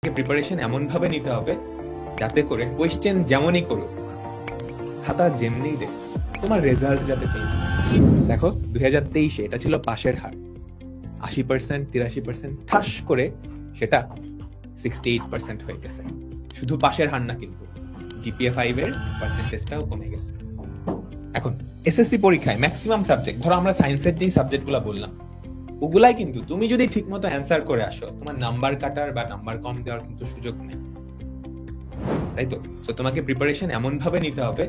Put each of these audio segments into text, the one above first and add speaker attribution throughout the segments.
Speaker 1: Preparation এমন ভাবে নিতে হবে যাতে করে কোয়েশ্চেন যেমনই করুক খাতা যেমনি দেখ তোমার রেজাল্ট যাতে চেঞ্জ। দেখো 2023 এটা ছিল পাশের হার 80%, 83%, ঠাস করে সেটা 68% হয়ে গেছে। শুধু পাশের হার না, কিন্তু জিপিএ 5 এর পার্সেন্টেজটাও কমে গেছে। এখন এসএসসি পরীক্ষায় ম্যাক্সিমাম সাবজেক্ট, ধরো আমরা সায়েন্সের যে সাবজেক্টগুলো বললাম ওগুলাই কিন্তু তুমি যদি ঠিকমতো অ্যান্সার করে আসো, তোমার নাম্বার কাটার বা নাম্বার কম দেওয়ার কিন্তু সুযোগ নেই, তাই তো? সো তোমাকে প্রিপারেশন এমন ভাবে নিতে হবে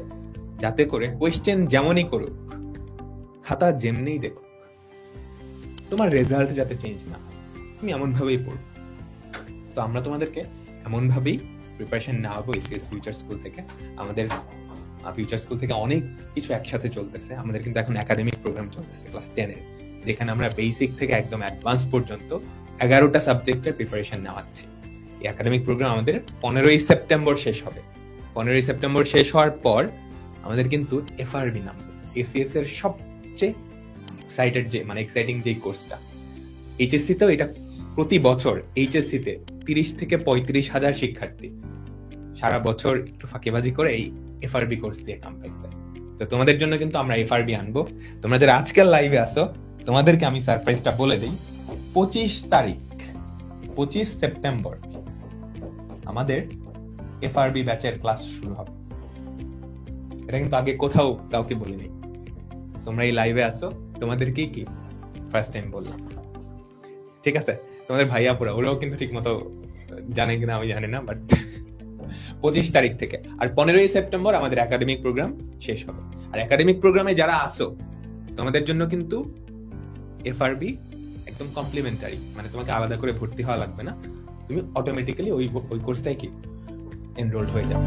Speaker 1: যাতে করে কোয়েশ্চেন যেমনই করুক খাতা যেমনিই দেখুক তোমার রেজাল্ট যাতে চেঞ্জ না হয়, তুমি এমন ভাবেই পড়ো। তো আমরা তোমাদেরকে এমন ভাবেই প্রিপারেশন নেওয়াবো এসিএস ফিউচার স্কুল থেকে। আমাদের ফিউচার স্কুল থেকে অনেক কিছু একসাথে চলতেছে। আমাদের কিন্তু এখন একাডেমিক প্রোগ্রাম চলতেছে ক্লাস 10 এর, যেখানে আমরা বেসিক থেকে একদম অ্যাডভান্স পর্যন্ত 11টা সাবজেক্টের প্রিপারেশন নেওয়াচ্ছি। এই একাডেমিক প্রোগ্রাম আমাদের 15ই সেপ্টেম্বর শেষ হবে। 15ই সেপ্টেম্বর শেষ হওয়ার পর আমাদের কিন্তু এফআরবি নামবে, এসিএস এর সবচেয়ে এক্সাইটিং যে কোর্সটা। এইচএসসি তেও এটা প্রতি বছর এইচএসসি তে 30 থেকে 35 হাজার শিক্ষার্থী সারা বছর একটু ফাঁকিবাজি করে এই এফআরবি কোর্স দিয়ে কমপ্লিট করে। তো তোমাদের জন্য কিন্তু আমরা এফআরবি আনবো। তোমরা যারা আজকাল লাইভে আসো তোমাদেরকে আমি সারপ্রাইজটা বলে দিই, 25 সেপ্টেম্বর আমাদের এফআরবি ব্যাচের ক্লাস শুরু হবে। এটা কিন্তু আগে কোথাও কাউকে বলিনি। তোমরা এই লাইভে আসো, তোমাদেরকে কি ফার্স্ট টাইম বললাম, ঠিক আছে? তোমাদের ভাইয়াপুরা ওরাও কিন্তু ঠিক মতো জানে কিনা আমি জানি না, বাট 25 তারিখ থেকে আর 15ই সেপ্টেম্বর আমাদের একাডেমিক প্রোগ্রাম শেষ হবে। আর একাডেমিক প্রোগ্রামে যারা আসো তোমাদের জন্য কিন্তু এফআরবি একদম কমপ্লিমেন্টারি, মানে তোমাকে আলাদা করে ভর্তি হওয়া লাগবে না, তুমি অটোমেটিক্যালি ওই কোর্সটাই কি এনরোলড হয়ে যাবে।